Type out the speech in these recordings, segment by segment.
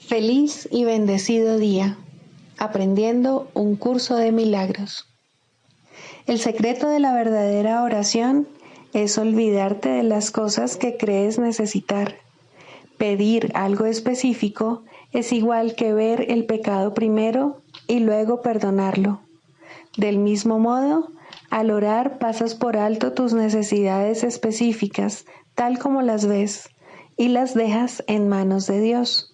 Feliz y bendecido día, aprendiendo un curso de milagros. El secreto de la verdadera oración es olvidarte de las cosas que crees necesitar. Pedir algo específico es igual que ver el pecado primero y luego perdonarlo. Del mismo modo, al orar pasas por alto tus necesidades específicas, tal como las ves, y las dejas en manos de Dios.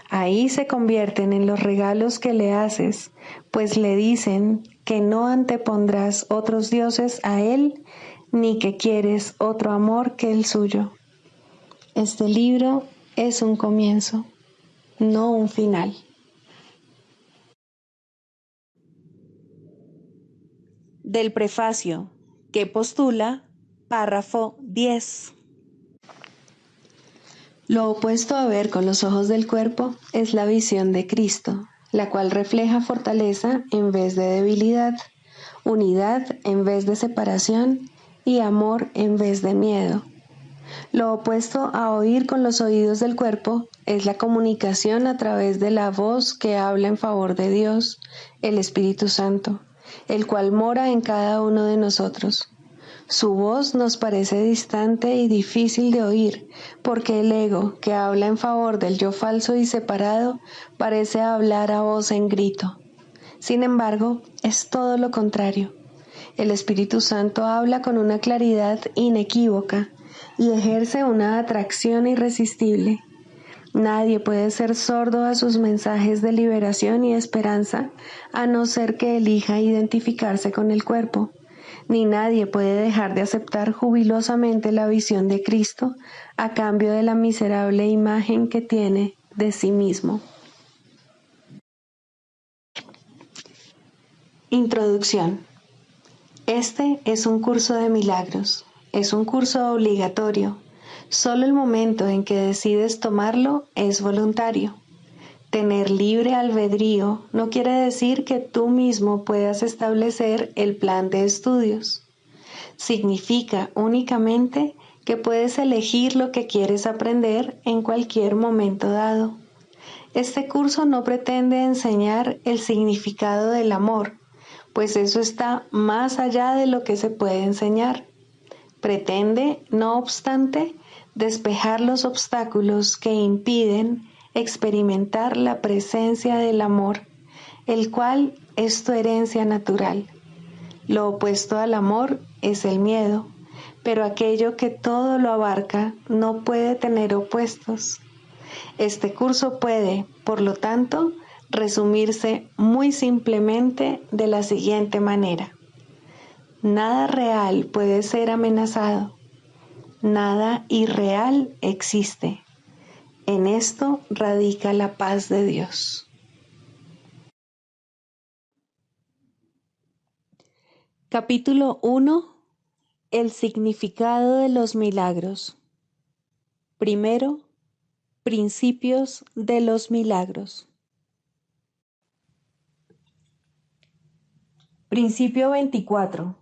Ahí se convierten en los regalos que le haces, pues le dicen que no antepondrás otros dioses a Él, ni que quieres otro amor que el suyo. Este libro es un comienzo, no un final. Del prefacio, que postula, párrafo 10. Lo opuesto a ver con los ojos del cuerpo es la visión de Cristo, la cual refleja fortaleza en vez de debilidad, unidad en vez de separación y amor en vez de miedo. Lo opuesto a oír con los oídos del cuerpo es la comunicación a través de la voz que habla en favor de Dios, el Espíritu Santo, el cual mora en cada uno de nosotros. Su voz nos parece distante y difícil de oír, porque el ego, que habla en favor del yo falso y separado, parece hablar a voz en grito. Sin embargo, es todo lo contrario. El Espíritu Santo habla con una claridad inequívoca y ejerce una atracción irresistible. Nadie puede ser sordo a sus mensajes de liberación y esperanza, a no ser que elija identificarse con el cuerpo. Ni nadie puede dejar de aceptar jubilosamente la visión de Cristo a cambio de la miserable imagen que tiene de sí mismo. Introducción. Este es un curso de milagros. Es un curso obligatorio. Solo el momento en que decides tomarlo es voluntario. Tener libre albedrío no quiere decir que tú mismo puedas establecer el plan de estudios. Significa únicamente que puedes elegir lo que quieres aprender en cualquier momento dado. Este curso no pretende enseñar el significado del amor, pues eso está más allá de lo que se puede enseñar. Pretende, no obstante, despejar los obstáculos que impiden experimentar la presencia del amor, el cual es tu herencia natural. Lo opuesto al amor es el miedo, pero aquello que todo lo abarca no puede tener opuestos. Este curso puede, por lo tanto, resumirse muy simplemente de la siguiente manera. Nada real puede ser amenazado. Nada irreal existe. En esto radica la paz de Dios. Capítulo 1. El significado de los milagros. Primero, principios de los milagros. Principio 24.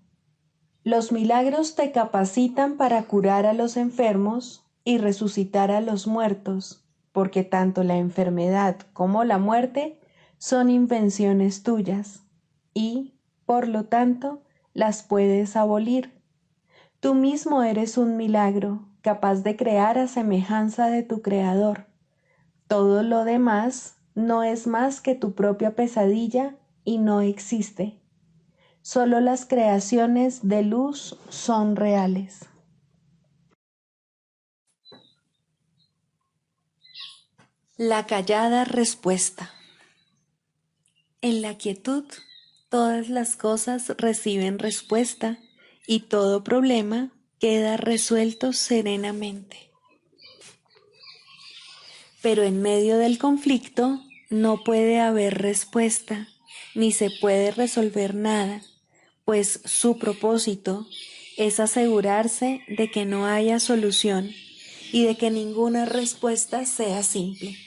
Los milagros te capacitan para curar a los enfermos y resucitar a los muertos, porque tanto la enfermedad como la muerte son invenciones tuyas y, por lo tanto, las puedes abolir. Tú mismo eres un milagro, capaz de crear a semejanza de tu Creador. Todo lo demás no es más que tu propia pesadilla y no existe. Solo las creaciones de luz son reales. La callada respuesta. En la quietud, todas las cosas reciben respuesta y todo problema queda resuelto serenamente. Pero en medio del conflicto no puede haber respuesta, ni se puede resolver nada, pues su propósito es asegurarse de que no haya solución y de que ninguna respuesta sea simple.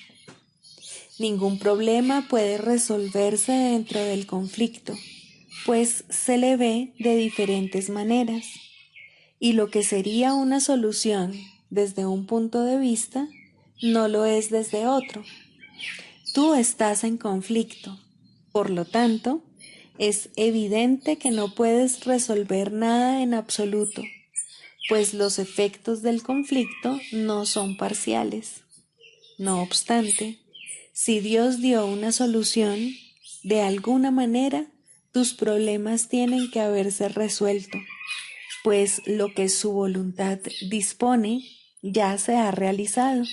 Ningún problema puede resolverse dentro del conflicto, pues se le ve de diferentes maneras, y lo que sería una solución desde un punto de vista no lo es desde otro. tú estás en conflicto. Por lo tanto, es evidente que no puedes resolver nada en absoluto, pues los efectos del conflicto no son parciales. No obstante, si Dios dio una solución, de alguna manera tus problemas tienen que haberse resuelto, pues lo que su voluntad dispone ya se ha realizado.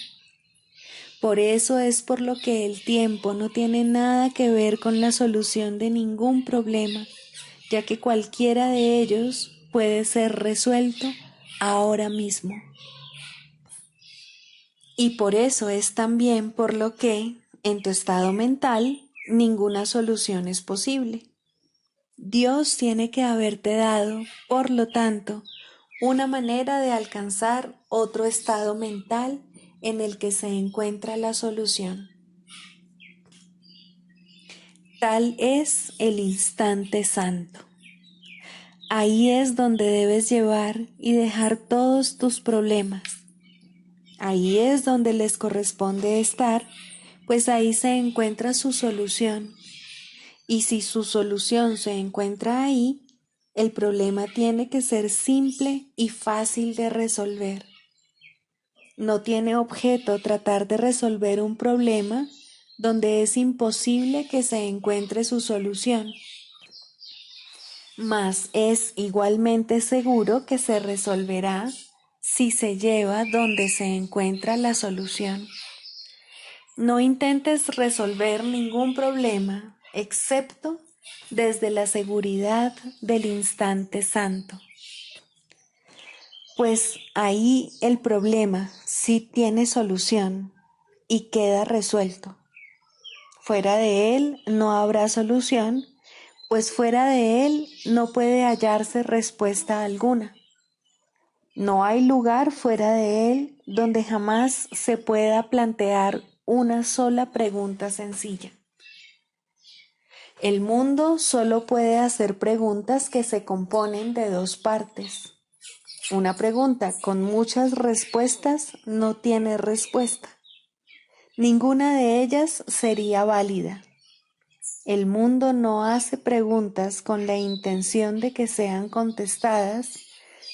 Por eso es por lo que el tiempo no tiene nada que ver con la solución de ningún problema, ya que cualquiera de ellos puede ser resuelto ahora mismo. Y por eso es también por lo que, en tu estado mental, ninguna solución es posible. Dios tiene que haberte dado, por lo tanto, una manera de alcanzar otro estado mental en el que se encuentra la solución. Tal es el instante santo. Ahí es donde debes llevar y dejar todos tus problemas. Ahí es donde les corresponde estar, pues ahí se encuentra su solución. Y si su solución se encuentra ahí, el problema tiene que ser simple y fácil de resolver. No tiene objeto tratar de resolver un problema donde es imposible que se encuentre su solución. Mas es igualmente seguro que se resolverá si se lleva donde se encuentra la solución. No intentes resolver ningún problema excepto desde la seguridad del instante santo. Pues ahí el problema sí tiene solución y queda resuelto. Fuera de él no habrá solución, pues fuera de él no puede hallarse respuesta alguna. No hay lugar fuera de él donde jamás se pueda plantear una sola pregunta sencilla. El mundo solo puede hacer preguntas que se componen de dos partes. Una pregunta con muchas respuestas no tiene respuesta. Ninguna de ellas sería válida. El mundo no hace preguntas con la intención de que sean contestadas,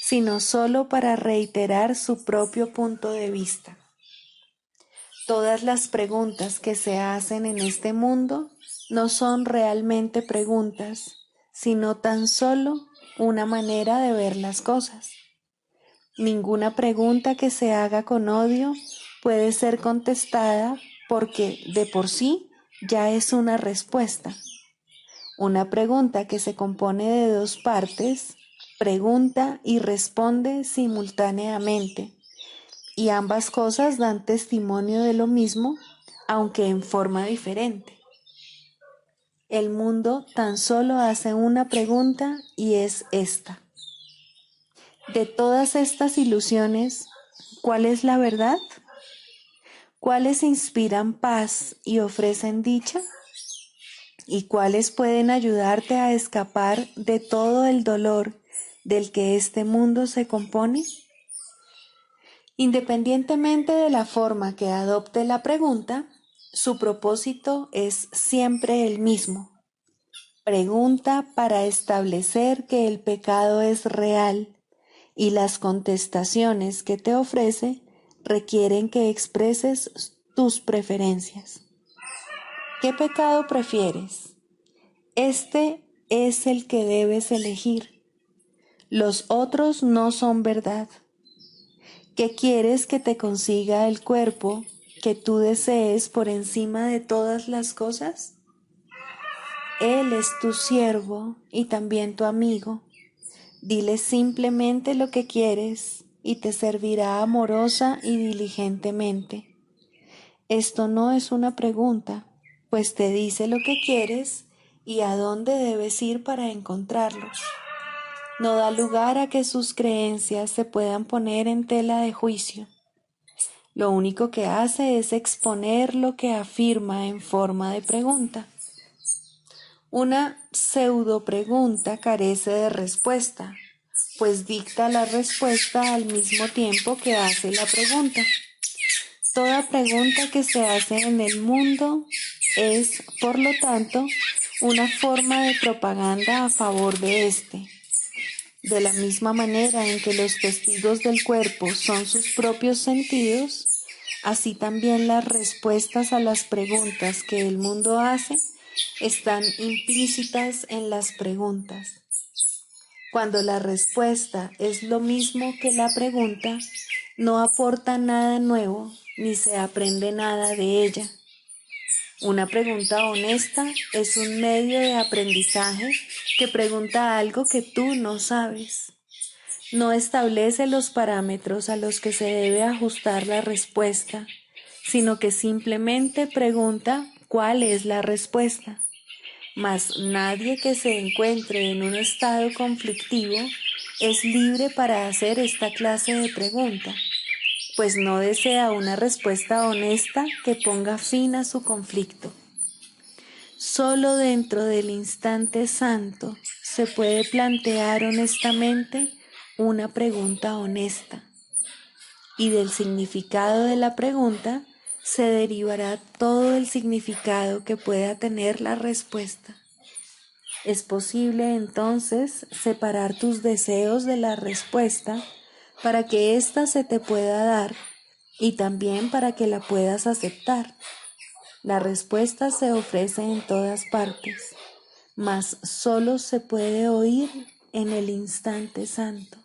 sino solo para reiterar su propio punto de vista. Todas las preguntas que se hacen en este mundo no son realmente preguntas, sino tan solo una manera de ver las cosas. Ninguna pregunta que se haga con odio puede ser contestada porque de por sí ya es una respuesta. Una pregunta que se compone de dos partes pregunta y responde simultáneamente, y ambas cosas dan testimonio de lo mismo, aunque en forma diferente. El mundo tan solo hace una pregunta y es esta. De todas estas ilusiones, ¿cuál es la verdad? ¿Cuáles inspiran paz y ofrecen dicha? ¿Y cuáles pueden ayudarte a escapar de todo el dolor del que este mundo se compone? Independientemente de la forma que adopte la pregunta, su propósito es siempre el mismo. Pregunta para establecer que el pecado es real y las contestaciones que te ofrece requieren que expreses tus preferencias. ¿Qué pecado prefieres? Este es el que debes elegir. Los otros no son verdad. ¿Qué quieres que te consiga el cuerpo que tú desees por encima de todas las cosas? Él es tu siervo y también tu amigo. Dile simplemente lo que quieres y te servirá amorosa y diligentemente. Esto no es una pregunta, pues te dice lo que quieres y a dónde debes ir para encontrarlo. No da lugar a que sus creencias se puedan poner en tela de juicio. Lo único que hace es exponer lo que afirma en forma de pregunta. Una pseudo pregunta carece de respuesta, pues dicta la respuesta al mismo tiempo que hace la pregunta. Toda pregunta que se hace en el mundo es, por lo tanto, una forma de propaganda a favor de éste. De la misma manera en que los testigos del cuerpo son sus propios sentidos, así también las respuestas a las preguntas que el mundo hace están implícitas en las preguntas. Cuando la respuesta es lo mismo que la pregunta, no aporta nada nuevo ni se aprende nada de ella. Una pregunta honesta es un medio de aprendizaje que pregunta algo que tú no sabes. No establece los parámetros a los que se debe ajustar la respuesta, sino que simplemente pregunta cuál es la respuesta. Mas nadie que se encuentre en un estado conflictivo es libre para hacer esta clase de pregunta, pues no desea una respuesta honesta que ponga fin a su conflicto. Solo dentro del instante santo se puede plantear honestamente una pregunta honesta, y del significado de la pregunta se derivará todo el significado que pueda tener la respuesta. Es posible entonces separar tus deseos de la respuesta para que ésta se te pueda dar y también para que la puedas aceptar. La respuesta se ofrece en todas partes, mas solo se puede oír en el instante santo.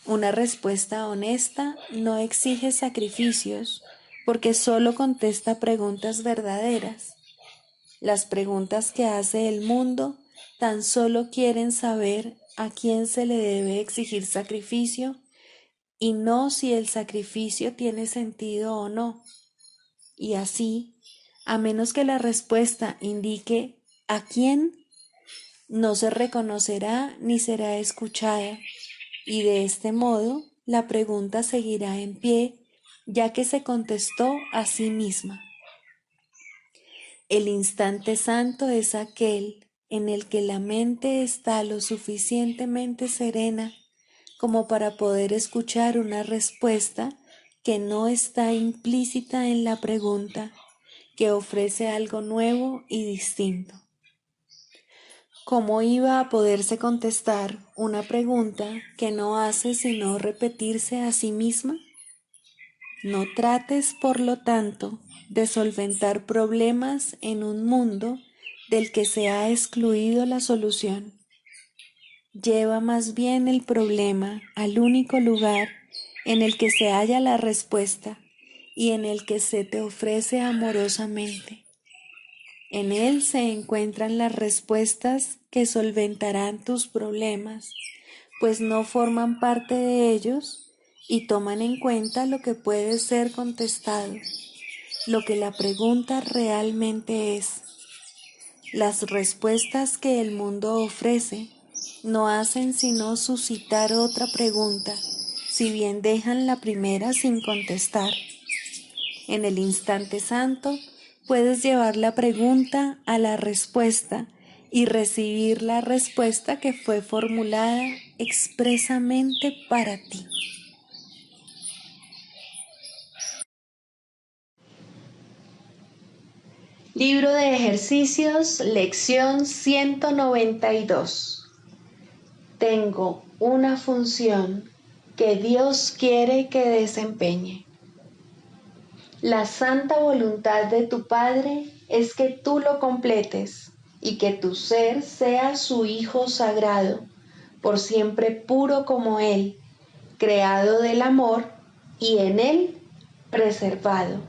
Una respuesta honesta no exige sacrificios porque solo contesta preguntas verdaderas. Las preguntas que hace el mundo tan solo quieren saber a quién se le debe exigir sacrificio y no si el sacrificio tiene sentido o no. Y así, a menos que la respuesta indique a quién, no se reconocerá ni será escuchada, y de este modo la pregunta seguirá en pie, ya que se contestó a sí misma. El instante santo es aquel en el que la mente está lo suficientemente serena como para poder escuchar una respuesta que no está implícita en la pregunta, que ofrece algo nuevo y distinto. ¿Cómo iba a poderse contestar una pregunta que no hace sino repetirse a sí misma? No trates, por lo tanto, de solventar problemas en un mundo del que se ha excluido la solución. Lleva más bien el problema al único lugar en el que se halla la respuesta y en el que se te ofrece amorosamente. En él se encuentran las respuestas que solventarán tus problemas, pues no forman parte de ellos y toman en cuenta lo que puede ser contestado, lo que la pregunta realmente es. Las respuestas que el mundo ofrece no hacen sino suscitar otra pregunta, si bien dejan la primera sin contestar. En el instante santo puedes llevar la pregunta a la respuesta y recibir la respuesta que fue formulada expresamente para ti. Libro de ejercicios, lección 192. Tengo una función que Dios quiere que desempeñe. La santa voluntad de tu Padre es que tú lo completes y que tu ser sea su Hijo sagrado, por siempre puro como Él, creado del amor y en Él preservado,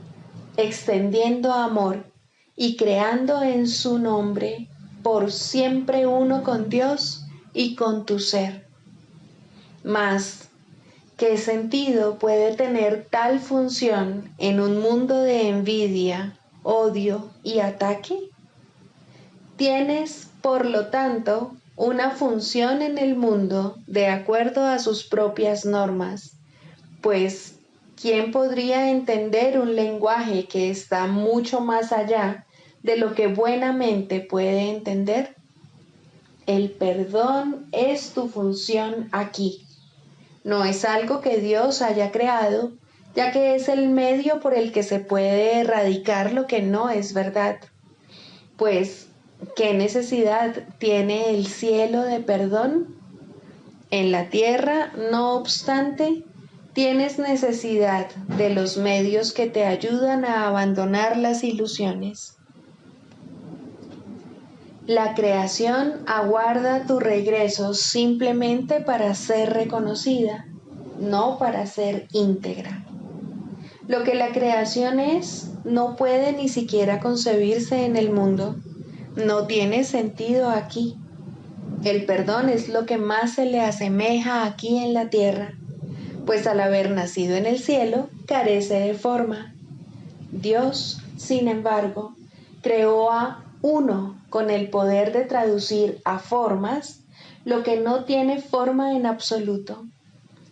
extendiendo amor y creando en su nombre, por siempre uno con Dios y con tu ser. Mas, ¿qué sentido puede tener tal función en un mundo de envidia, odio y ataque? Tienes, por lo tanto, una función en el mundo de acuerdo a sus propias normas, pues ¿quién podría entender un lenguaje que está mucho más allá de lo que buenamente puede entender? El perdón es tu función aquí. No es algo que Dios haya creado, ya que es el medio por el que se puede erradicar lo que no es verdad. Pues, ¿qué necesidad tiene el cielo de perdón? En la tierra, no obstante, tienes necesidad de los medios que te ayudan a abandonar las ilusiones. La creación aguarda tu regreso simplemente para ser reconocida, no para ser íntegra. Lo que la creación es, no puede ni siquiera concebirse en el mundo. No tiene sentido aquí. El perdón es lo que más se le asemeja aquí en la tierra, pues al haber nacido en el cielo, carece de forma. Dios, sin embargo, creó a uno con el poder de traducir a formas lo que no tiene forma en absoluto.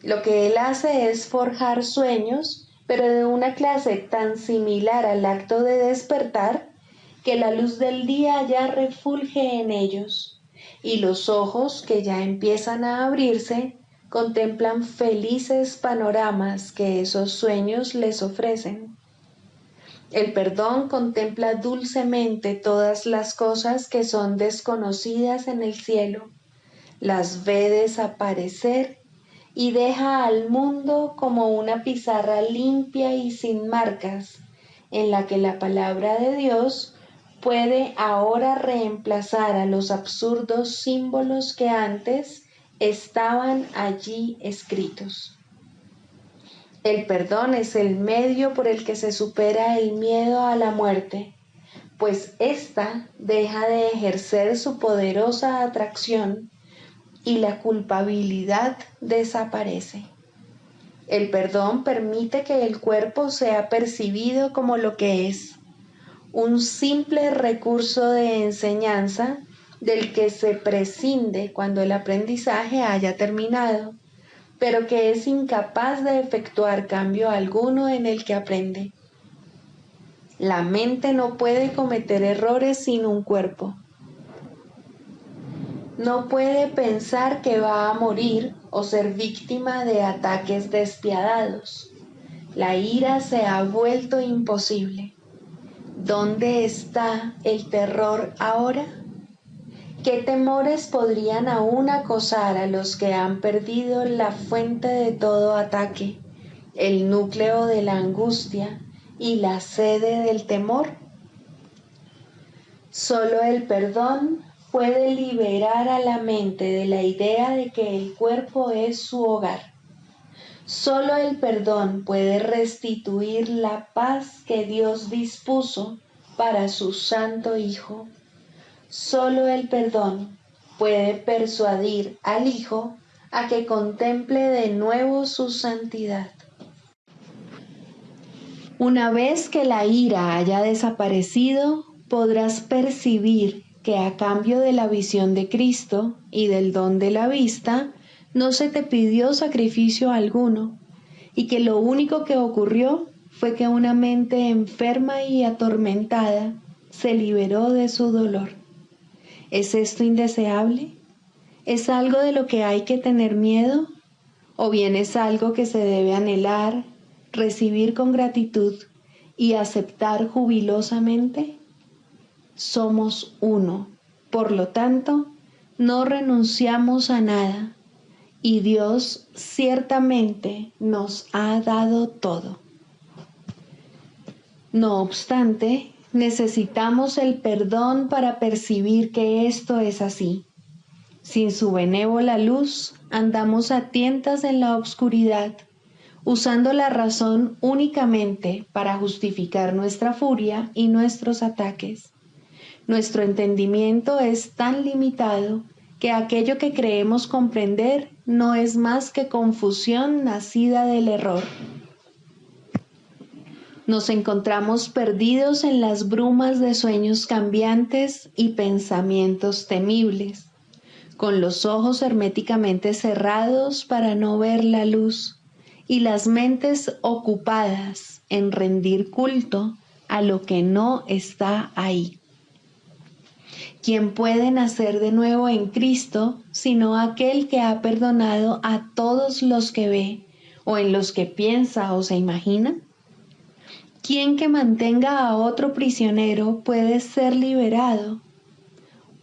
Lo que Él hace es forjar sueños, pero de una clase tan similar al acto de despertar, que la luz del día ya refulge en ellos, y los ojos que ya empiezan a abrirse contemplan felices panoramas que esos sueños les ofrecen. El perdón contempla dulcemente todas las cosas que son desconocidas en el cielo, las ve desaparecer y deja al mundo como una pizarra limpia y sin marcas, en la que la palabra de Dios puede ahora reemplazar a los absurdos símbolos que antes estaban allí escritos. El perdón es el medio por el que se supera el miedo a la muerte, pues ésta deja de ejercer su poderosa atracción y la culpabilidad desaparece. El perdón permite que el cuerpo sea percibido como lo que es, un simple recurso de enseñanza del que se prescinde cuando el aprendizaje haya terminado, pero que es incapaz de efectuar cambio alguno en el que aprende. La mente no puede cometer errores sin un cuerpo. No puede pensar que va a morir o ser víctima de ataques despiadados. La ira se ha vuelto imposible. ¿Dónde está el terror ahora? ¿Qué temores podrían aún acosar a los que han perdido la fuente de todo ataque, el núcleo de la angustia y la sede del temor? Solo el perdón puede liberar a la mente de la idea de que el cuerpo es su hogar. Solo el perdón puede restituir la paz que Dios dispuso para su Santo Hijo. Solo el perdón puede persuadir al Hijo a que contemple de nuevo su santidad. Una vez que la ira haya desaparecido, podrás percibir que a cambio de la visión de Cristo y del don de la vista, no se te pidió sacrificio alguno, y que lo único que ocurrió fue que una mente enferma y atormentada se liberó de su dolor. ¿Es esto indeseable? ¿Es algo de lo que hay que tener miedo? ¿O bien es algo que se debe anhelar, recibir con gratitud y aceptar jubilosamente? Somos uno, por lo tanto, no renunciamos a nada, y Dios ciertamente nos ha dado todo. No obstante, necesitamos el perdón para percibir que esto es así. Sin su benévola luz, andamos a tientas en la oscuridad, usando la razón únicamente para justificar nuestra furia y nuestros ataques. Nuestro entendimiento es tan limitado que aquello que creemos comprender no es más que confusión nacida del error. Nos encontramos perdidos en las brumas de sueños cambiantes y pensamientos temibles, con los ojos herméticamente cerrados para no ver la luz y las mentes ocupadas en rendir culto a lo que no está ahí. ¿Quién puede nacer de nuevo en Cristo sino aquel que ha perdonado a todos los que ve, o en los que piensa o se imagina? ¿Quién que mantenga a otro prisionero puede ser liberado?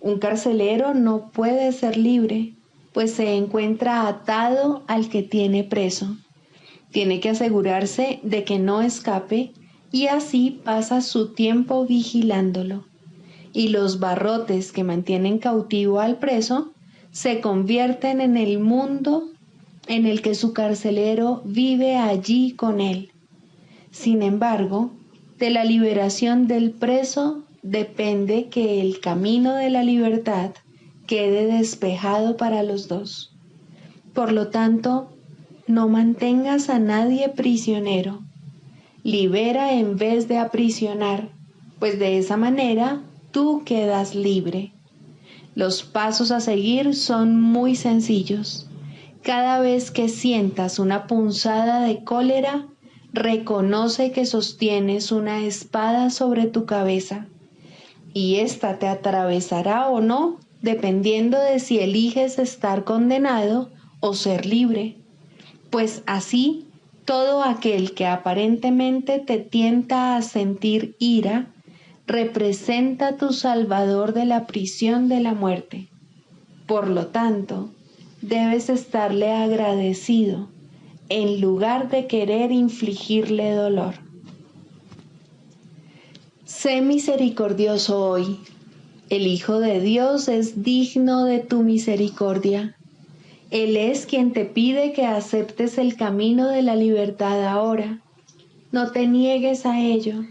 Un carcelero no puede ser libre, pues se encuentra atado al que tiene preso. Tiene que asegurarse de que no escape y así pasa su tiempo vigilándolo. Y los barrotes que mantienen cautivo al preso se convierten en el mundo en el que su carcelero vive allí con él. Sin embargo, de la liberación del preso depende que el camino de la libertad quede despejado para los dos. Por lo tanto, no mantengas a nadie prisionero. Libera en vez de aprisionar, pues de esa manera tú quedas libre. Los pasos a seguir son muy sencillos. Cada vez que sientas una punzada de cólera, reconoce que sostienes una espada sobre tu cabeza, y ésta te atravesará o no, dependiendo de si eliges estar condenado o ser libre. Pues así, todo aquel que aparentemente te tienta a sentir ira, representa tu salvador de la prisión de la muerte. Por lo tanto, debes estarle agradecido, en lugar de querer infligirle dolor. Sé misericordioso hoy. El Hijo de Dios es digno de tu misericordia. Él es quien te pide que aceptes el camino de la libertad ahora. No te niegues a ello.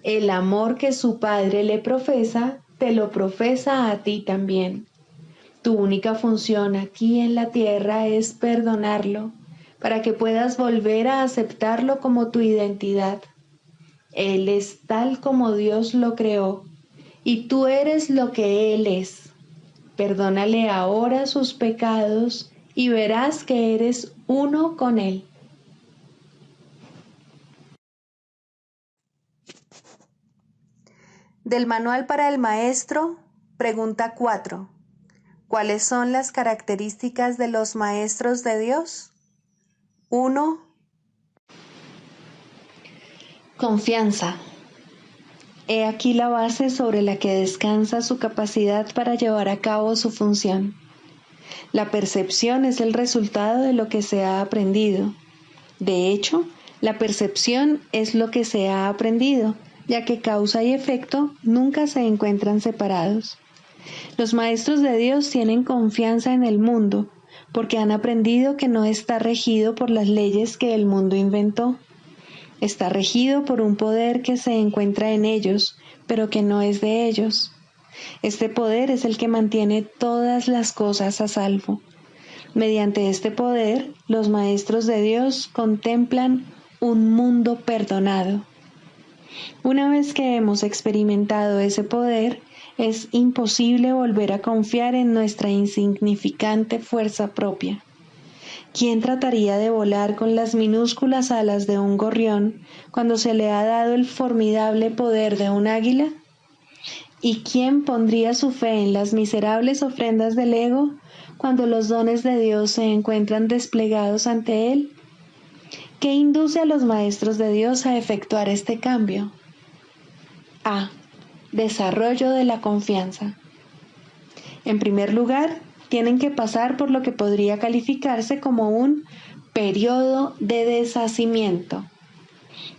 El amor que su Padre le profesa, te lo profesa a ti también. Tu única función aquí en la tierra es perdonarlo, para que puedas volver a aceptarlo como tu identidad. Él es tal como Dios lo creó, y tú eres lo que Él es. Perdónale ahora sus pecados y verás que eres uno con Él. Del Manual para el Maestro, pregunta 4. ¿Cuáles son las características de los maestros de Dios? 1. Confianza. He aquí la base sobre la que descansa su capacidad para llevar a cabo su función. La percepción es el resultado de lo que se ha aprendido. De hecho, la percepción es lo que se ha aprendido, ya que causa y efecto nunca se encuentran separados. Los maestros de Dios tienen confianza en el mundo, porque han aprendido que no está regido por las leyes que el mundo inventó. Está regido por un poder que se encuentra en ellos, pero que no es de ellos. Este poder es el que mantiene todas las cosas a salvo. Mediante este poder, los maestros de Dios contemplan un mundo perdonado. Una vez que hemos experimentado ese poder, es imposible volver a confiar en nuestra insignificante fuerza propia. ¿Quién trataría de volar con las minúsculas alas de un gorrión cuando se le ha dado el formidable poder de un águila? ¿Y quién pondría su fe en las miserables ofrendas del ego cuando los dones de Dios se encuentran desplegados ante él? ¿Qué induce a los maestros de Dios a efectuar este cambio? A. Desarrollo de la confianza. En primer lugar, tienen que pasar por lo que podría calificarse como un periodo de deshacimiento.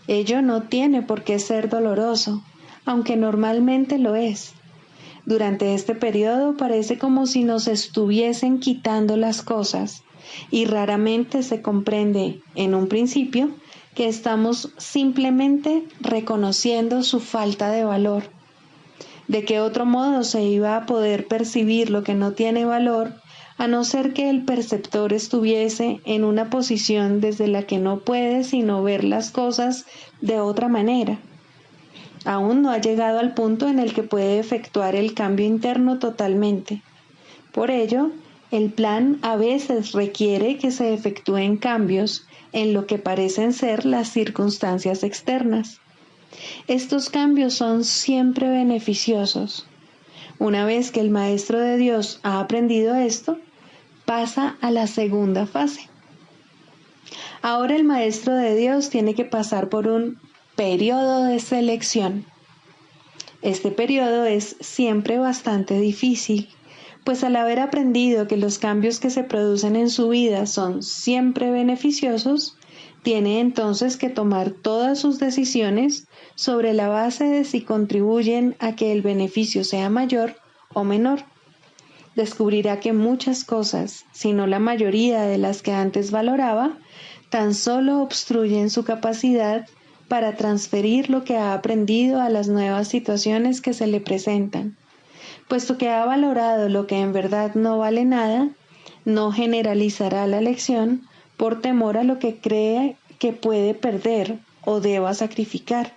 Ello no tiene por qué ser doloroso, aunque normalmente lo es. Durante este periodo parece como si nos estuviesen quitando las cosas, y raramente se comprende, en un principio, que estamos simplemente reconociendo su falta de valor. ¿De qué otro modo se iba a poder percibir lo que no tiene valor, a no ser que el perceptor estuviese en una posición desde la que no puede sino ver las cosas de otra manera? Aún no ha llegado al punto en el que puede efectuar el cambio interno totalmente. Por ello, el plan a veces requiere que se efectúen cambios en lo que parecen ser las circunstancias externas. Estos cambios son siempre beneficiosos. Una vez que el maestro de Dios ha aprendido esto, pasa a la segunda fase. Ahora el maestro de Dios tiene que pasar por un periodo de selección. Este periodo es siempre bastante difícil, pues al haber aprendido que los cambios que se producen en su vida son siempre beneficiosos, tiene entonces que tomar todas sus decisiones sobre la base de si contribuyen a que el beneficio sea mayor o menor. Descubrirá que muchas cosas, si no la mayoría de las que antes valoraba, tan solo obstruyen su capacidad para transferir lo que ha aprendido a las nuevas situaciones que se le presentan. Puesto que ha valorado lo que en verdad no vale nada, no generalizará la lección por temor a lo que cree que puede perder o deba sacrificar.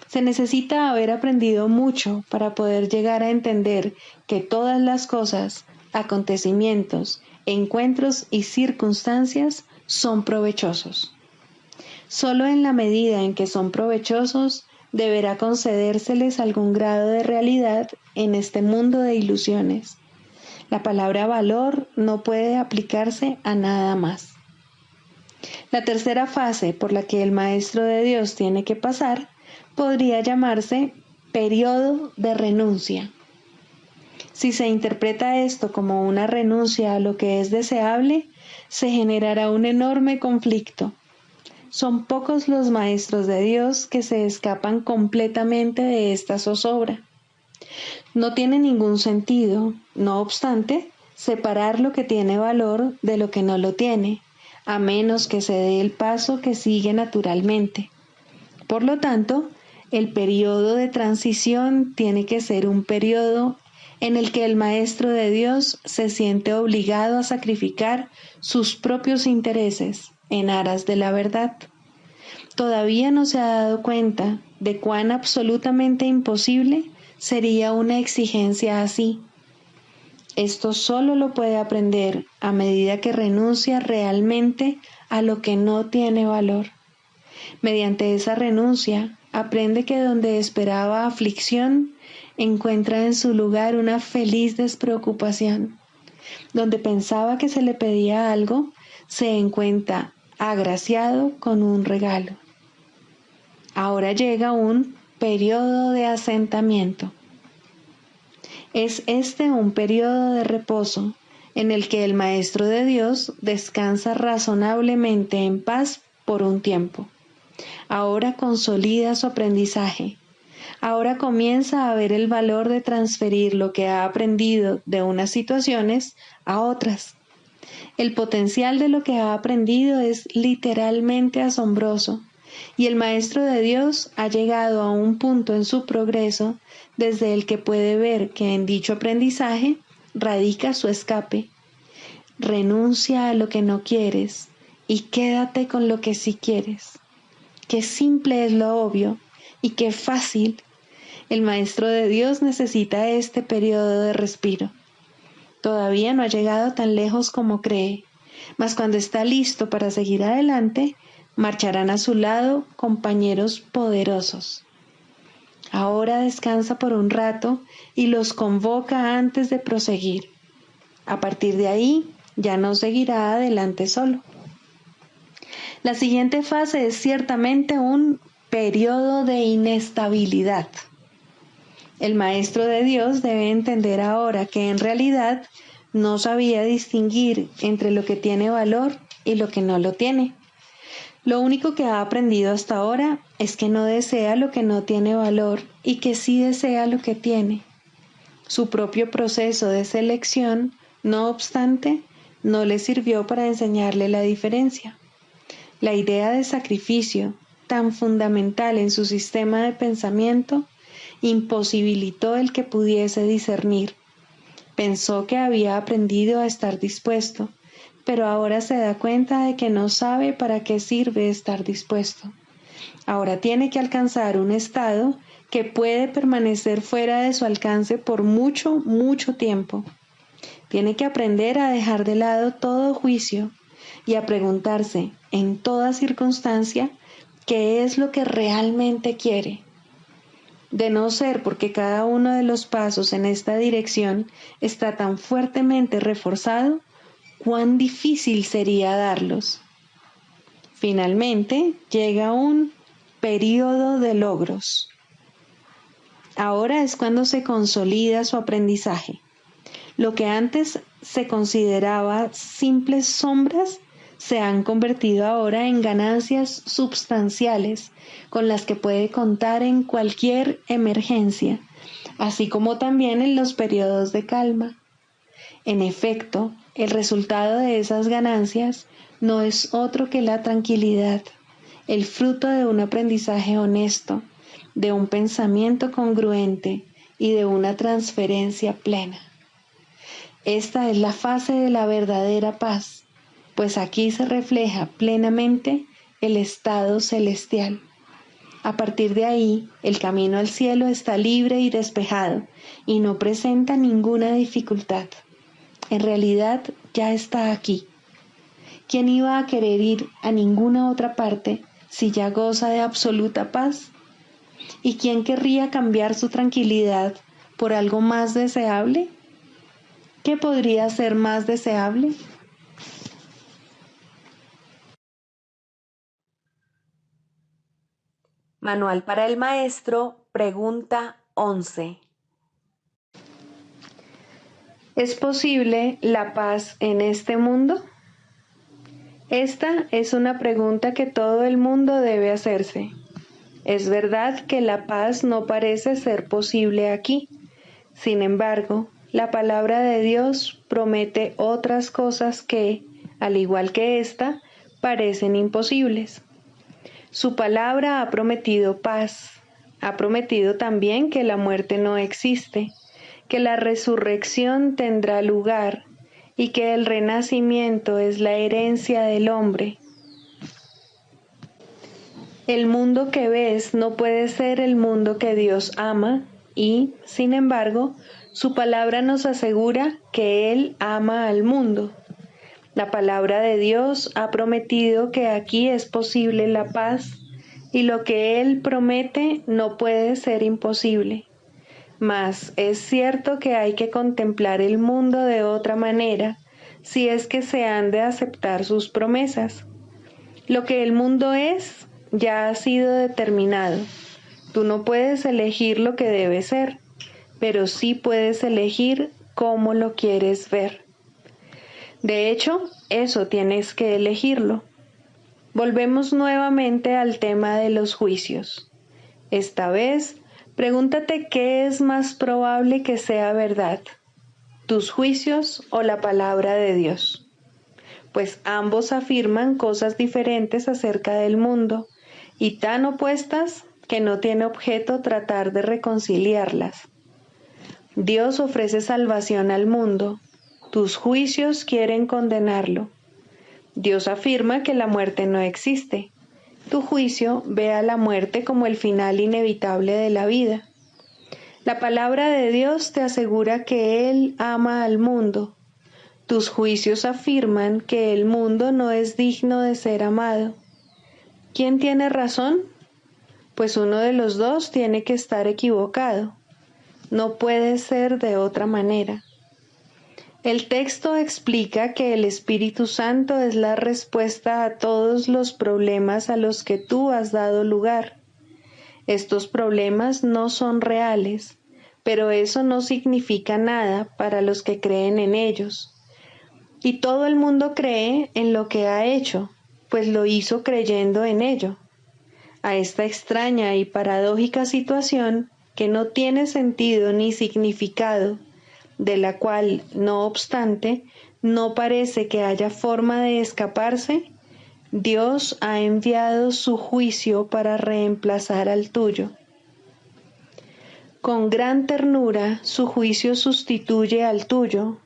Se necesita haber aprendido mucho para poder llegar a entender que todas las cosas, acontecimientos, encuentros y circunstancias son provechosos. Solo en la medida en que son provechosos, deberá concedérseles algún grado de realidad en este mundo de ilusiones. La palabra valor no puede aplicarse a nada más. La tercera fase por la que el Maestro de Dios tiene que pasar podría llamarse periodo de renuncia. Si se interpreta esto como una renuncia a lo que es deseable, se generará un enorme conflicto. Son pocos los maestros de Dios que se escapan completamente de esta zozobra. No tiene ningún sentido, no obstante, separar lo que tiene valor de lo que no lo tiene, a menos que se dé el paso que sigue naturalmente. Por lo tanto, el periodo de transición tiene que ser un periodo en el que el Maestro de Dios se siente obligado a sacrificar sus propios intereses en aras de la verdad. Todavía no se ha dado cuenta de cuán absolutamente imposible sería una exigencia así. Esto solo lo puede aprender a medida que renuncia realmente a lo que no tiene valor. Mediante esa renuncia, aprende que donde esperaba aflicción, encuentra en su lugar una feliz despreocupación. Donde pensaba que se le pedía algo, se encuentra agraciado con un regalo. Ahora llega un periodo de asentamiento. Es este un periodo de reposo en el que el Maestro de Dios descansa razonablemente en paz por un tiempo. Ahora consolida su aprendizaje. Ahora comienza a ver el valor de transferir lo que ha aprendido de unas situaciones a otras. El potencial de lo que ha aprendido es literalmente asombroso, y el Maestro de Dios ha llegado a un punto en su progreso desde el que puede ver que en dicho aprendizaje radica su escape. Renuncia a lo que no quieres y quédate con lo que sí quieres. Qué simple es lo obvio y qué fácil. El Maestro de Dios necesita este periodo de respiro. Todavía no ha llegado tan lejos como cree, mas cuando está listo para seguir adelante, marcharán a su lado compañeros poderosos. Ahora descansa por un rato y los convoca antes de proseguir. A partir de ahí, ya no seguirá adelante solo. La siguiente fase es ciertamente un periodo de inestabilidad. El Maestro de Dios debe entender ahora que en realidad no sabía distinguir entre lo que tiene valor y lo que no lo tiene. Lo único que ha aprendido hasta ahora es que no desea lo que no tiene valor y que sí desea lo que tiene. Su propio proceso de selección, no obstante, no le sirvió para enseñarle la diferencia. La idea de sacrificio, tan fundamental en su sistema de pensamiento, imposibilitó el que pudiese discernir. Pensó que había aprendido a estar dispuesto, pero ahora se da cuenta de que no sabe para qué sirve estar dispuesto. Ahora tiene que alcanzar un estado que puede permanecer fuera de su alcance por mucho, mucho tiempo. Tiene que aprender a dejar de lado todo juicio y a preguntarse en toda circunstancia qué es lo que realmente quiere. De no ser porque cada uno de los pasos en esta dirección está tan fuertemente reforzado, cuán difícil sería darlos. Finalmente llega un período de logros. Ahora es cuando se consolida su aprendizaje. Lo que antes se consideraba simples sombras se han convertido ahora en ganancias substanciales con las que puede contar en cualquier emergencia, así como también en los periodos de calma. En efecto, el resultado de esas ganancias no es otro que la tranquilidad, el fruto de un aprendizaje honesto, de un pensamiento congruente y de una transferencia plena. Esta es la fase de la verdadera paz, pues aquí se refleja plenamente el estado celestial. A partir de ahí, el camino al cielo está libre y despejado y no presenta ninguna dificultad. En realidad ya está aquí. ¿Quién iba a querer ir a ninguna otra parte si ya goza de absoluta paz? ¿Y quién querría cambiar su tranquilidad por algo más deseable? ¿Qué podría ser más deseable? Manual para el maestro, pregunta 11. ¿Es posible la paz en este mundo? Esta es una pregunta que todo el mundo debe hacerse. Es verdad que la paz no parece ser posible aquí. Sin embargo, la palabra de Dios promete otras cosas que, al igual que esta, parecen imposibles. Su palabra ha prometido paz, ha prometido también que la muerte no existe, que la resurrección tendrá lugar y que el renacimiento es la herencia del hombre. El mundo que ves no puede ser el mundo que Dios ama y, sin embargo, su palabra nos asegura que Él ama al mundo. La palabra de Dios ha prometido que aquí es posible la paz y lo que Él promete no puede ser imposible. Mas es cierto que hay que contemplar el mundo de otra manera si es que se han de aceptar sus promesas. Lo que el mundo es ya ha sido determinado. Tú no puedes elegir lo que debe ser, pero sí puedes elegir cómo lo quieres ver. De hecho, eso tienes que elegirlo. Volvemos nuevamente al tema de los juicios. Esta vez, pregúntate qué es más probable que sea verdad, tus juicios o la palabra de Dios. Pues ambos afirman cosas diferentes acerca del mundo y tan opuestas que no tiene objeto tratar de reconciliarlas. Dios ofrece salvación al mundo, tus juicios quieren condenarlo. Dios afirma que la muerte no existe. Tu juicio ve a la muerte como el final inevitable de la vida. La palabra de Dios te asegura que Él ama al mundo. Tus juicios afirman que el mundo no es digno de ser amado. ¿Quién tiene razón? Pues uno de los dos tiene que estar equivocado. No puede ser de otra manera. El texto explica que el Espíritu Santo es la respuesta a todos los problemas a los que tú has dado lugar. Estos problemas no son reales, pero eso no significa nada para los que creen en ellos. Y todo el mundo cree en lo que ha hecho, pues lo hizo creyendo en ello. A esta extraña y paradójica situación, que no tiene sentido ni significado, de la cual, no obstante, no parece que haya forma de escaparse, Dios ha enviado su juicio para reemplazar al tuyo. Con gran ternura, su juicio sustituye al tuyo,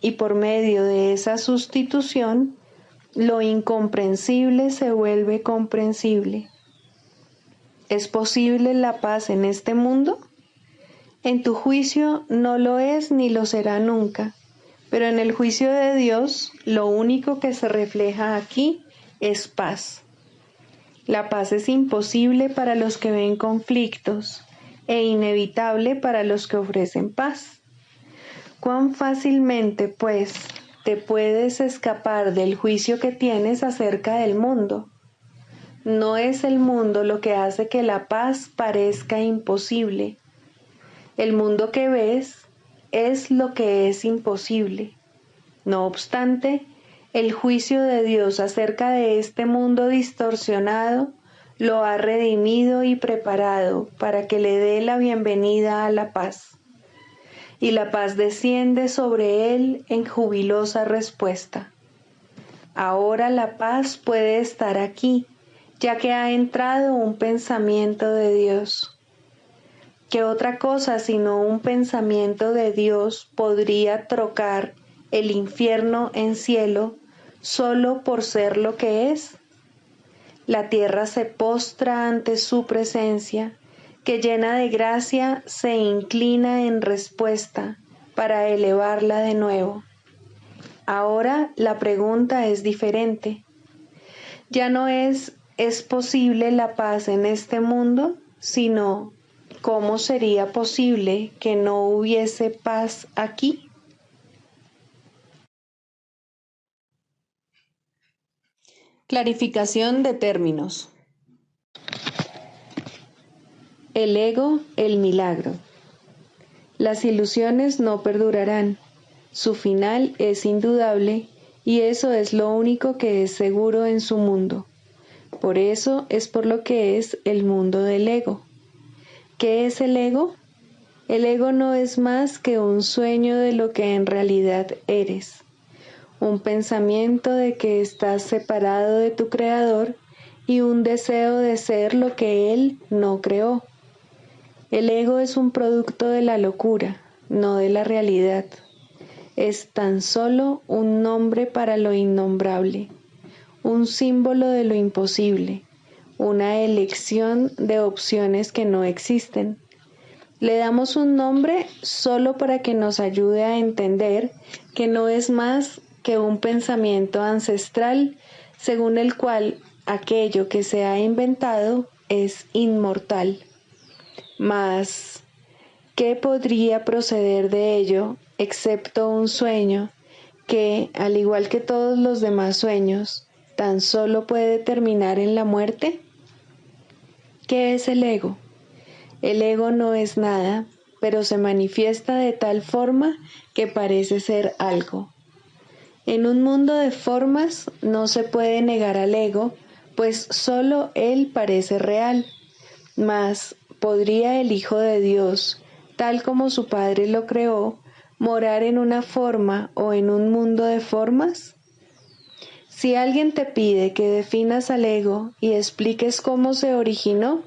y por medio de esa sustitución, lo incomprensible se vuelve comprensible. ¿Es posible la paz en este mundo? En tu juicio no lo es ni lo será nunca, pero en el juicio de Dios lo único que se refleja aquí es paz. La paz es imposible para los que ven conflictos e inevitable para los que ofrecen paz. ¿Cuán fácilmente, pues, te puedes escapar del juicio que tienes acerca del mundo? no es el mundo lo que hace que la paz parezca imposible. El mundo que ves es lo que es imposible. No obstante, el juicio de Dios acerca de este mundo distorsionado lo ha redimido y preparado para que le dé la bienvenida a la paz. Y la paz desciende sobre él en jubilosa respuesta. Ahora la paz puede estar aquí, ya que ha entrado un pensamiento de Dios. ¿Qué otra cosa sino un pensamiento de Dios podría trocar el infierno en cielo solo por ser lo que es? La tierra se postra ante su presencia, que llena de gracia se inclina en respuesta para elevarla de nuevo. Ahora la pregunta es diferente. Ya no ¿es posible la paz en este mundo? Sino, ¿cómo sería posible que no hubiese paz aquí? Clarificación de términos. El ego, el milagro. Las ilusiones no perdurarán. Su final es indudable y eso es lo único que es seguro en su mundo. Por eso es por lo que es el mundo del ego. ¿Qué es el ego? El ego no es más que un sueño de lo que en realidad eres. Un pensamiento de que estás separado de tu creador y un deseo de ser lo que él no creó. El ego es un producto de la locura, no de la realidad. Es tan solo un nombre para lo innombrable, un símbolo de lo imposible, una elección de opciones que no existen. Le damos un nombre solo para que nos ayude a entender que no es más que un pensamiento ancestral según el cual aquello que se ha inventado es inmortal. Mas, ¿qué podría proceder de ello excepto un sueño que, al igual que todos los demás sueños, tan solo puede terminar en la muerte? ¿Qué es el ego? El ego no es nada, pero se manifiesta de tal forma que parece ser algo. En un mundo de formas no se puede negar al ego, pues solo él parece real. Mas, ¿podría el Hijo de Dios, tal como su Padre lo creó, morar en una forma o en un mundo de formas? Si alguien te pide que definas al ego y expliques cómo se originó,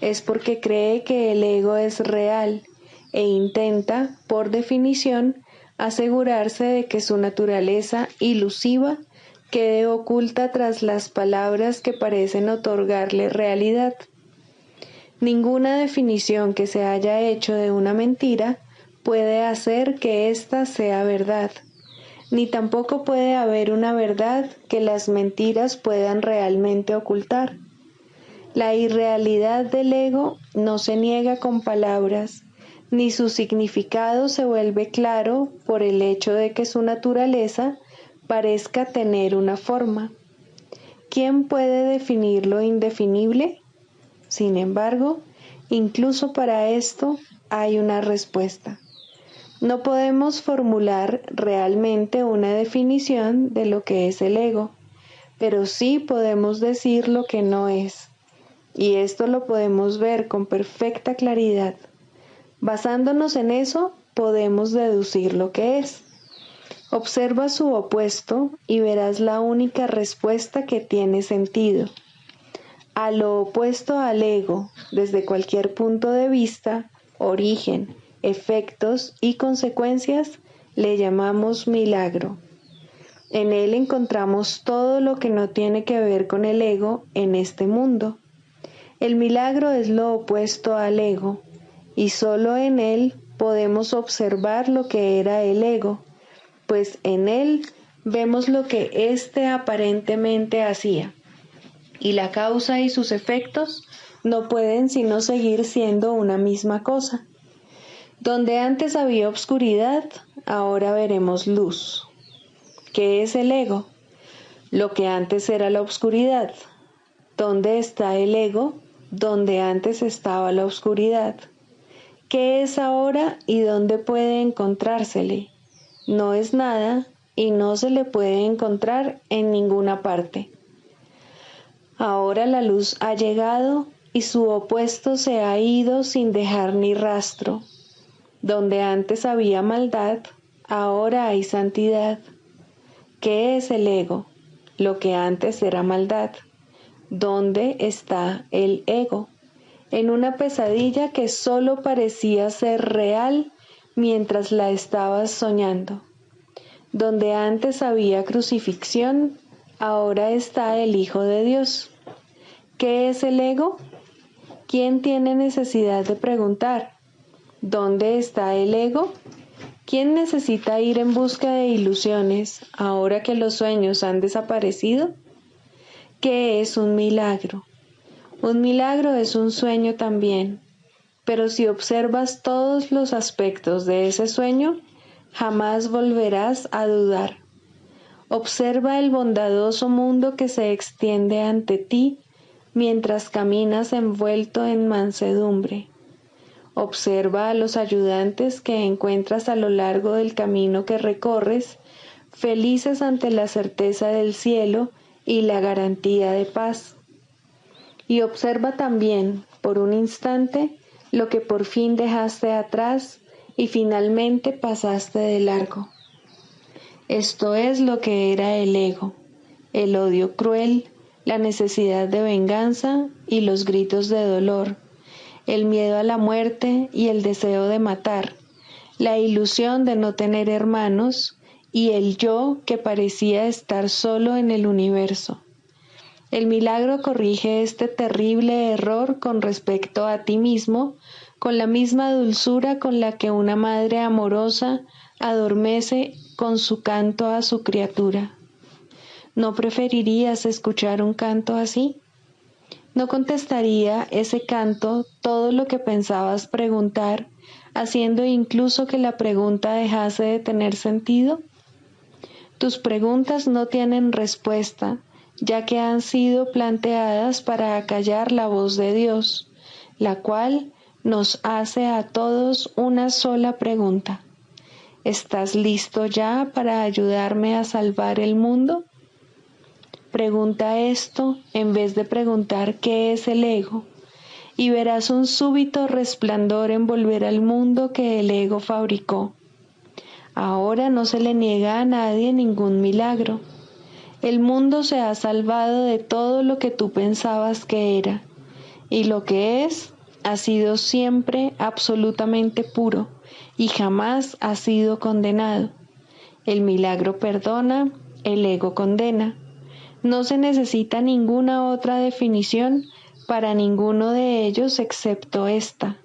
es porque cree que el ego es real e intenta, por definición, asegurarse de que su naturaleza ilusiva quede oculta tras las palabras que parecen otorgarle realidad. Ninguna definición que se haya hecho de una mentira puede hacer que ésta sea verdad, ni tampoco puede haber una verdad que las mentiras puedan realmente ocultar. La irrealidad del ego no se niega con palabras, ni su significado se vuelve claro por el hecho de que su naturaleza parezca tener una forma. ¿Quién puede definir lo indefinible? Sin embargo, incluso para esto hay una respuesta. No podemos formular realmente una definición de lo que es el ego, pero sí podemos decir lo que no es. Y esto lo podemos ver con perfecta claridad. Basándonos en eso, podemos deducir lo que es. Observa su opuesto y verás la única respuesta que tiene sentido. A lo opuesto al ego, desde cualquier punto de vista, origen, efectos y consecuencias, le llamamos milagro. En él encontramos todo lo que no tiene que ver con el ego en este mundo. El milagro es lo opuesto al ego, y solo en él podemos observar lo que era el ego, pues en él vemos lo que éste aparentemente hacía. Y la causa y sus efectos no pueden sino seguir siendo una misma cosa. Donde antes había obscuridad, ahora veremos luz. ¿Qué es el ego? Lo que antes era la obscuridad. ¿Dónde está el ego? Donde antes estaba la oscuridad. ¿Qué es ahora y dónde puede encontrársele? No es nada y no se le puede encontrar en ninguna parte. Ahora la luz ha llegado y su opuesto se ha ido sin dejar ni rastro. Donde antes había maldad, ahora hay santidad. ¿Qué es el ego? Lo que antes era maldad. ¿Dónde está el ego? En una pesadilla que solo parecía ser real mientras la estabas soñando. Donde antes había crucifixión, ahora está el Hijo de Dios. ¿Qué es el ego? ¿Quién tiene necesidad de preguntar? ¿Dónde está el ego? ¿Quién necesita ir en busca de ilusiones ahora que los sueños han desaparecido? ¿Qué es un milagro? Un milagro es un sueño también, pero si observas todos los aspectos de ese sueño, jamás volverás a dudar. Observa el bondadoso mundo que se extiende ante ti mientras caminas envuelto en mansedumbre. Observa a los ayudantes que encuentras a lo largo del camino que recorres, felices ante la certeza del cielo y la garantía de paz. Y observa también, por un instante, lo que por fin dejaste atrás y finalmente pasaste de largo. Esto es lo que era el ego, el odio cruel, la necesidad de venganza y los gritos de dolor, el miedo a la muerte y el deseo de matar, la ilusión de no tener hermanos y el yo que parecía estar solo en el universo. El milagro corrige este terrible error con respecto a ti mismo, con la misma dulzura con la que una madre amorosa adormece con su canto a su criatura. ¿No preferirías escuchar un canto así? ¿No contestaría ese canto todo lo que pensabas preguntar, haciendo incluso que la pregunta dejase de tener sentido? Tus preguntas no tienen respuesta, ya que han sido planteadas para acallar la voz de Dios, la cual nos hace a todos una sola pregunta. ¿Estás listo ya para ayudarme a salvar el mundo? Pregunta esto en vez de preguntar qué es el ego, y verás un súbito resplandor envolver al mundo que el ego fabricó. Ahora no se le niega a nadie ningún milagro. El mundo se ha salvado de todo lo que tú pensabas que era, y lo que es ha sido siempre absolutamente puro y jamás ha sido condenado. El milagro perdona, el ego condena. No se necesita ninguna otra definición para ninguno de ellos excepto esta.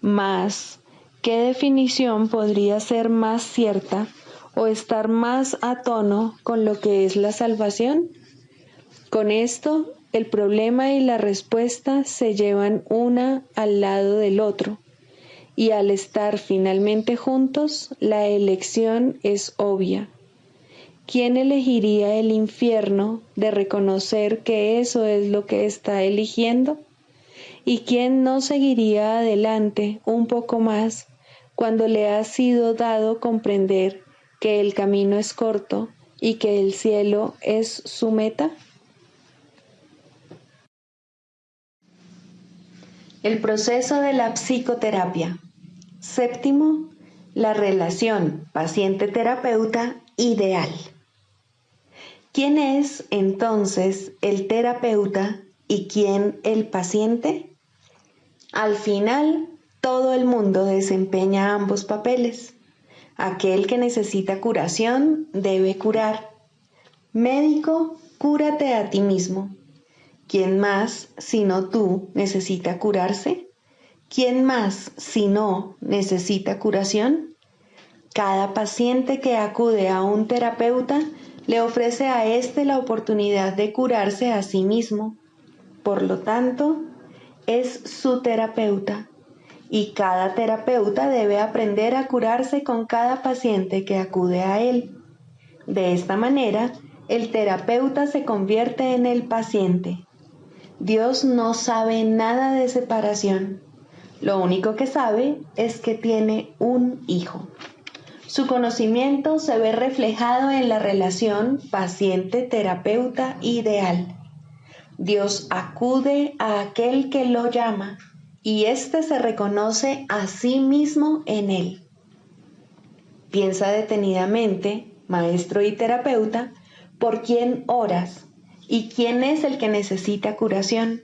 Mas, ¿qué definición podría ser más cierta o estar más a tono con lo que es la salvación? Con esto, el problema y la respuesta se llevan una al lado del otro, y al estar finalmente juntos, la elección es obvia. ¿Quién elegiría el infierno de reconocer que eso es lo que está eligiendo? ¿Y quién no seguiría adelante un poco más cuando le ha sido dado comprender que el camino es corto y que el cielo es su meta? El proceso de la psicoterapia. Séptimo, la relación paciente-terapeuta ideal. ¿Quién es entonces el terapeuta y quién el paciente? Al final, todo el mundo desempeña ambos papeles. Aquel que necesita curación debe curar. Médico, cúrate a ti mismo. ¿Quién más, sino tú, necesita curarse? ¿Quién más, si no, necesita curación? Cada paciente que acude a un terapeuta le ofrece a éste la oportunidad de curarse a sí mismo. Por lo tanto, es su terapeuta, y cada terapeuta debe aprender a curarse con cada paciente que acude a él. De esta manera, el terapeuta se convierte en el paciente. Dios no sabe nada de separación. Lo único que sabe es que tiene un hijo. Su conocimiento se ve reflejado en la relación paciente-terapeuta ideal. Dios acude a aquel que lo llama y éste se reconoce a sí mismo en él. Piensa detenidamente, maestro y terapeuta, por quién oras y quién es el que necesita curación,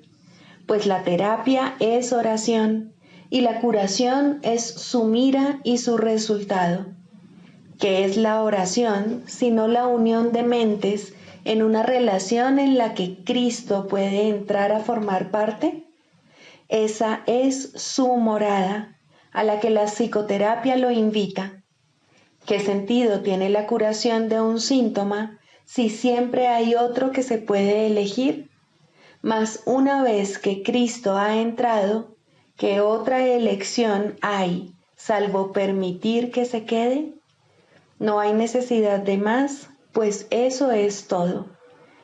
pues la terapia es oración y la curación es su mira y su resultado. ¿Qué es la oración sino la unión de mentes en una relación en la que Cristo puede entrar a formar parte? Esa es su morada, a la que la psicoterapia lo invita. ¿Qué sentido tiene la curación de un síntoma si siempre hay otro que se puede elegir? Mas una vez que Cristo ha entrado, ¿qué otra elección hay, salvo permitir que se quede? No hay necesidad de más, pues eso es todo.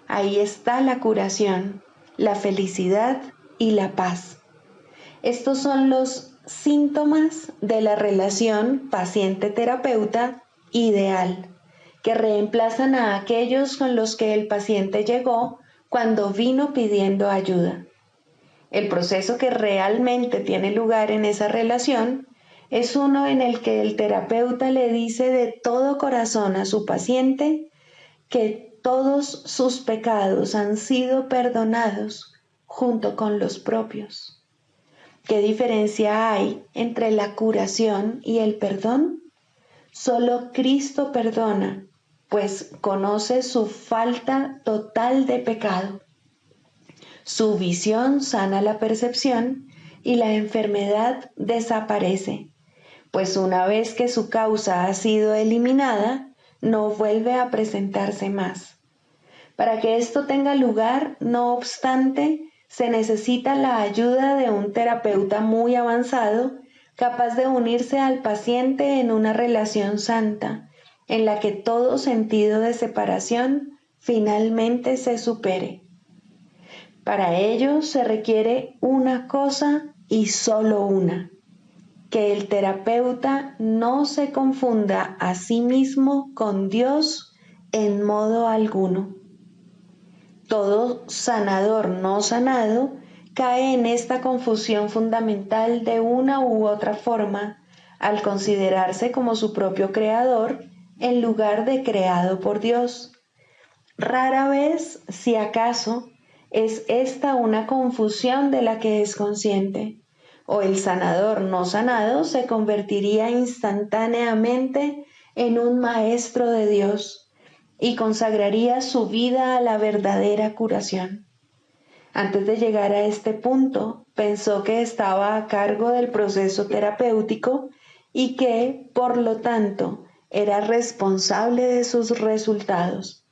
Ahí está la curación, la felicidad y la paz. Estos son los síntomas de la relación paciente-terapeuta ideal, que reemplazan a aquellos con los que el paciente llegó cuando vino pidiendo ayuda. El proceso que realmente tiene lugar en esa relación es uno en el que el terapeuta le dice de todo corazón a su paciente que todos sus pecados han sido perdonados junto con los propios. ¿Qué diferencia hay entre la curación y el perdón? Solo Cristo perdona, pues conoce su falta total de pecado. Su visión sana la percepción y la enfermedad desaparece, pues una vez que su causa ha sido eliminada, no vuelve a presentarse más. Para que esto tenga lugar, no obstante, se necesita la ayuda de un terapeuta muy avanzado, capaz de unirse al paciente en una relación santa, en la que todo sentido de separación finalmente se supere. Para ello se requiere una cosa y solo una: que el terapeuta no se confunda a sí mismo con Dios en modo alguno. Todo sanador no sanado cae en esta confusión fundamental de una u otra forma al considerarse como su propio creador en lugar de creado por Dios. Rara vez, si acaso, es esta una confusión de la que es consciente, o el sanador no sanado se convertiría instantáneamente en un maestro de Dios y consagraría su vida a la verdadera curación. Antes de llegar a este punto, pensó que estaba a cargo del proceso terapéutico y que, por lo tanto, era responsable de sus resultados.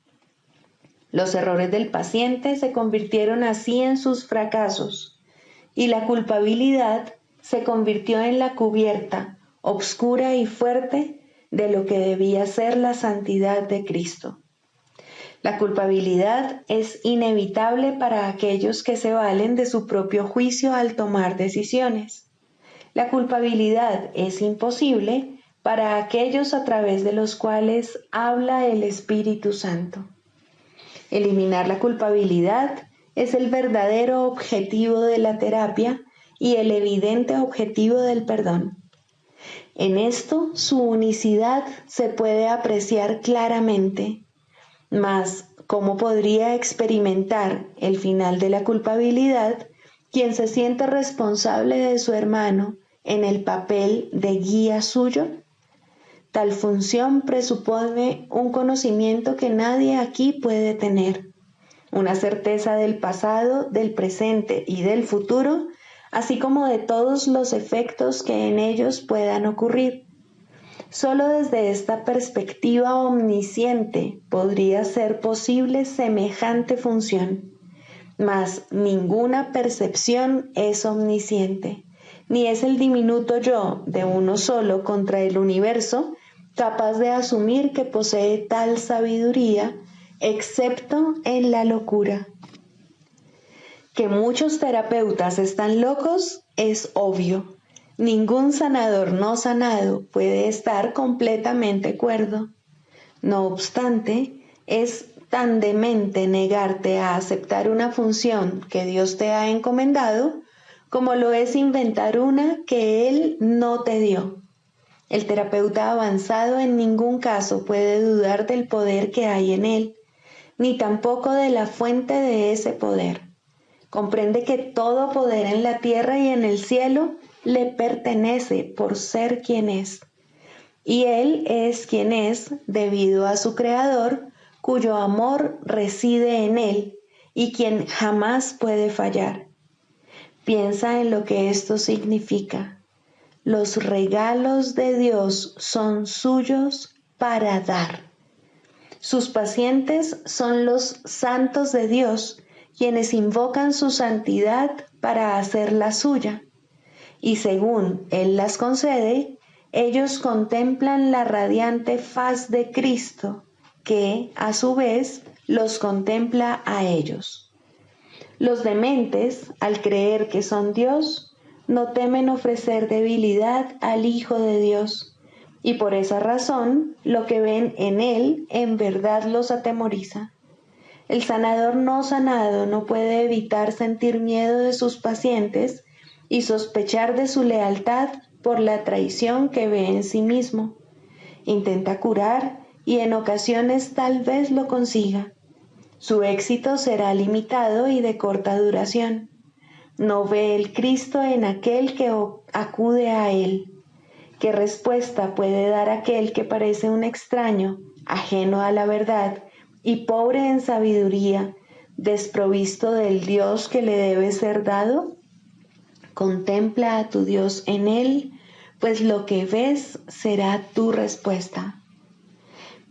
Los errores del paciente se convirtieron así en sus fracasos, y la culpabilidad se convirtió en la cubierta, obscura y fuerte, de lo que debía ser la santidad de Cristo. La culpabilidad es inevitable para aquellos que se valen de su propio juicio al tomar decisiones. La culpabilidad es imposible para aquellos a través de los cuales habla el Espíritu Santo. Eliminar la culpabilidad es el verdadero objetivo de la terapia y el evidente objetivo del perdón. En esto su unicidad se puede apreciar claramente, mas ¿cómo podría experimentar el final de la culpabilidad quien se siente responsable de su hermano en el papel de guía suyo? Tal función presupone un conocimiento que nadie aquí puede tener, una certeza del pasado, del presente y del futuro, así como de todos los efectos que en ellos puedan ocurrir. Solo desde esta perspectiva omnisciente podría ser posible semejante función, mas ninguna percepción es omnisciente, ni es el diminuto yo de uno solo contra el universo capaz de asumir que posee tal sabiduría, excepto en la locura. Que muchos terapeutas están locos es obvio. Ningún sanador no sanado puede estar completamente cuerdo. No obstante, es tan demente negarte a aceptar una función que Dios te ha encomendado como lo es inventar una que Él no te dio. El terapeuta avanzado en ningún caso puede dudar del poder que hay en él, ni tampoco de la fuente de ese poder. Comprende que todo poder en la tierra y en el cielo le pertenece por ser quien es. Y Él es quien es debido a su Creador, cuyo amor reside en Él y quien jamás puede fallar. Piensa en lo que esto significa. Los regalos de Dios son suyos para dar. Sus pacientes son los santos de Dios, quienes invocan su santidad para hacer la suya. Y según Él las concede, ellos contemplan la radiante faz de Cristo, que, a su vez, los contempla a ellos. Los dementes, al creer que son Dios, no temen ofrecer debilidad al Hijo de Dios, y por esa razón, lo que ven en Él en verdad los atemoriza. El sanador no sanado no puede evitar sentir miedo de sus pacientes y sospechar de su lealtad por la traición que ve en sí mismo. Intenta curar y en ocasiones tal vez lo consiga. Su éxito será limitado y de corta duración. No ve el Cristo en aquel que acude a Él. ¿Qué respuesta puede dar aquel que parece un extraño, ajeno a la verdad y pobre en sabiduría, desprovisto del Dios que le debe ser dado? Contempla a tu Dios en Él, pues lo que ves será tu respuesta.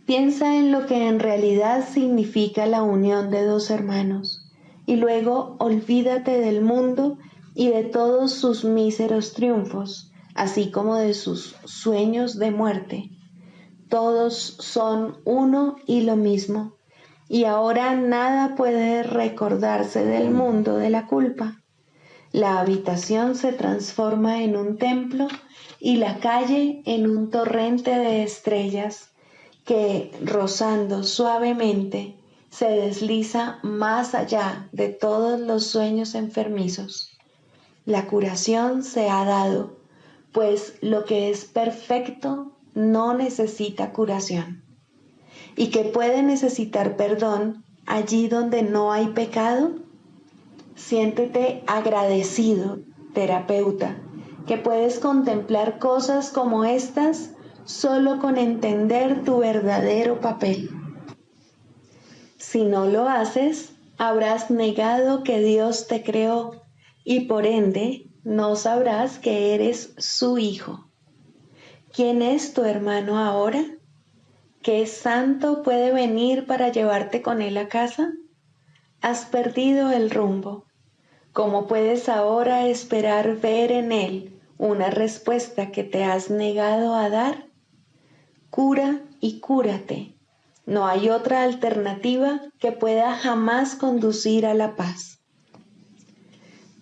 Piensa en lo que en realidad significa la unión de dos hermanos, y luego olvídate del mundo y de todos sus míseros triunfos, así como de sus sueños de muerte. Todos son uno y lo mismo, y ahora nada puede recordarse del mundo de la culpa. La habitación se transforma en un templo y la calle en un torrente de estrellas que, rozando suavemente, se desliza más allá de todos los sueños enfermizos. La curación se ha dado, pues lo que es perfecto no necesita curación. ¿Y que puede necesitar perdón allí donde no hay pecado? Siéntete agradecido, terapeuta, que puedes contemplar cosas como estas solo con entender tu verdadero papel. Si no lo haces, habrás negado que Dios te creó y por ende no sabrás que eres su hijo. ¿Quién es tu hermano ahora? ¿Qué santo puede venir para llevarte con él a casa? Has perdido el rumbo. ¿Cómo puedes ahora esperar ver en él una respuesta que te has negado a dar? Cura y cúrate. No hay otra alternativa que pueda jamás conducir a la paz.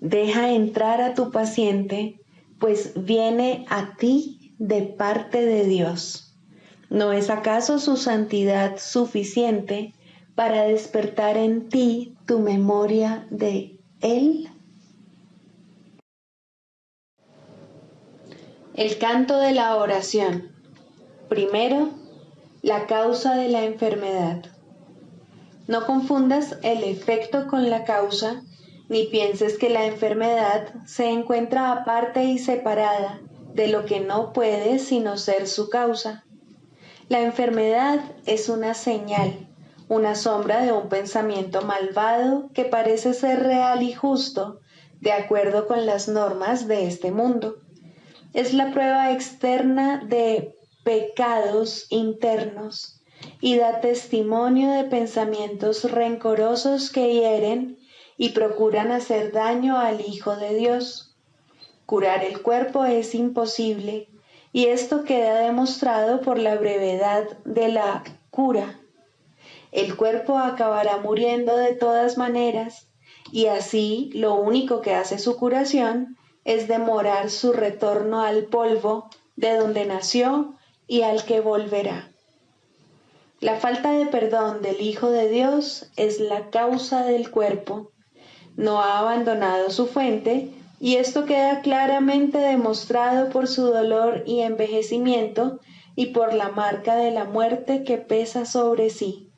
Deja entrar a tu paciente, pues viene a ti de parte de Dios. ¿No es acaso su santidad suficiente para despertar en ti tu memoria de Él? El canto de la oración. Primero, la causa de la enfermedad. No confundas el efecto con la causa, ni pienses que la enfermedad se encuentra aparte y separada de lo que no puede sino ser su causa. La enfermedad es una señal, una sombra de un pensamiento malvado que parece ser real y justo, de acuerdo con las normas de este mundo. Es la prueba externa de pecados internos y da testimonio de pensamientos rencorosos que hieren y procuran hacer daño al Hijo de Dios. Curar el cuerpo es imposible, y esto queda demostrado por la brevedad de la cura. El cuerpo acabará muriendo de todas maneras, y así lo único que hace su curación es demorar su retorno al polvo de donde nació y al que volverá. La falta de perdón del Hijo de Dios es la causa del cuerpo. No ha abandonado su fuente, y esto queda claramente demostrado por su dolor y envejecimiento y por la marca de la muerte que pesa sobre sí.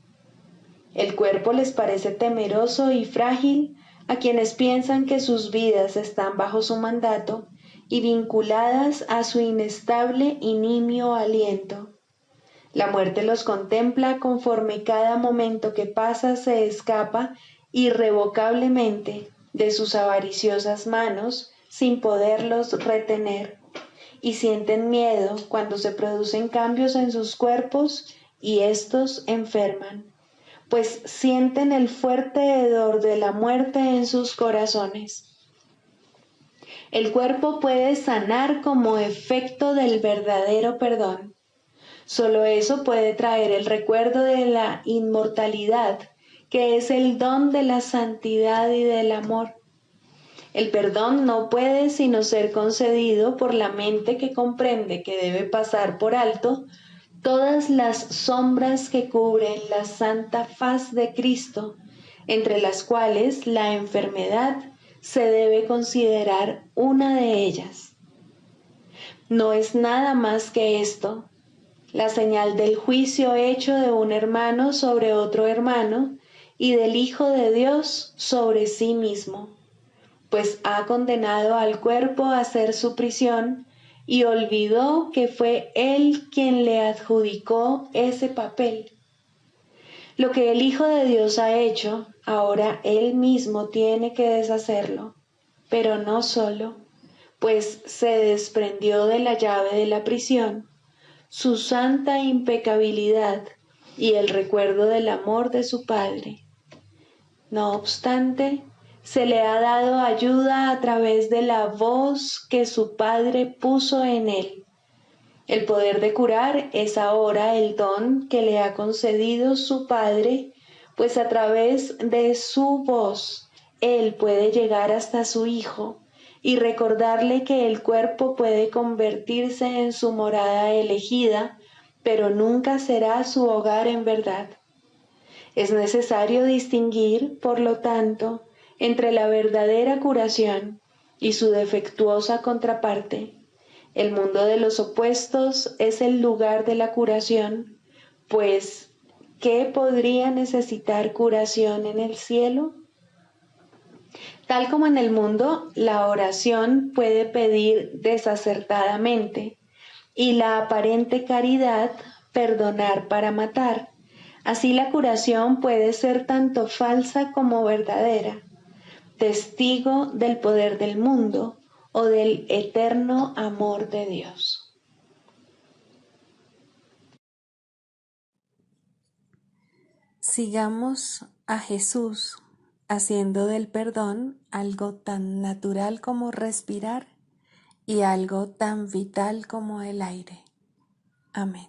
El cuerpo les parece temeroso y frágil a quienes piensan que sus vidas están bajo su mandato y vinculadas a su inestable y nimio aliento. La muerte los contempla conforme cada momento que pasa se escapa irrevocablemente de sus avariciosas manos sin poderlos retener, y sienten miedo cuando se producen cambios en sus cuerpos y éstos enferman, pues sienten el fuerte hedor de la muerte en sus corazones. El cuerpo puede sanar como efecto del verdadero perdón. Solo eso puede traer el recuerdo de la inmortalidad, que es el don de la santidad y del amor. El perdón no puede sino ser concedido por la mente que comprende que debe pasar por alto todas las sombras que cubren la santa faz de Cristo, entre las cuales la enfermedad se debe considerar una de ellas. No es nada más que esto, la señal del juicio hecho de un hermano sobre otro hermano y del Hijo de Dios sobre sí mismo, pues ha condenado al cuerpo a hacer su prisión y olvidó que fue Él quien le adjudicó ese papel. Lo que el Hijo de Dios ha hecho, ahora Él mismo tiene que deshacerlo, pero no solo, pues se desprendió de la llave de la prisión, su santa impecabilidad y el recuerdo del amor de su Padre. No obstante, se le ha dado ayuda a través de la voz que su Padre puso en él. El poder de curar es ahora el don que le ha concedido su Padre, pues a través de su voz él puede llegar hasta su Hijo y recordarle que el cuerpo puede convertirse en su morada elegida, pero nunca será su hogar en verdad. Es necesario distinguir, por lo tanto, entre la verdadera curación y su defectuosa contraparte. El mundo de los opuestos es el lugar de la curación, pues, ¿qué podría necesitar curación en el cielo? Tal como en el mundo, la oración puede pedir desacertadamente y la aparente caridad perdonar para matar. Así la curación puede ser tanto falsa como verdadera, testigo del poder del mundo o del eterno amor de Dios. Sigamos a Jesús haciendo del perdón algo tan natural como respirar y algo tan vital como el aire. Amén.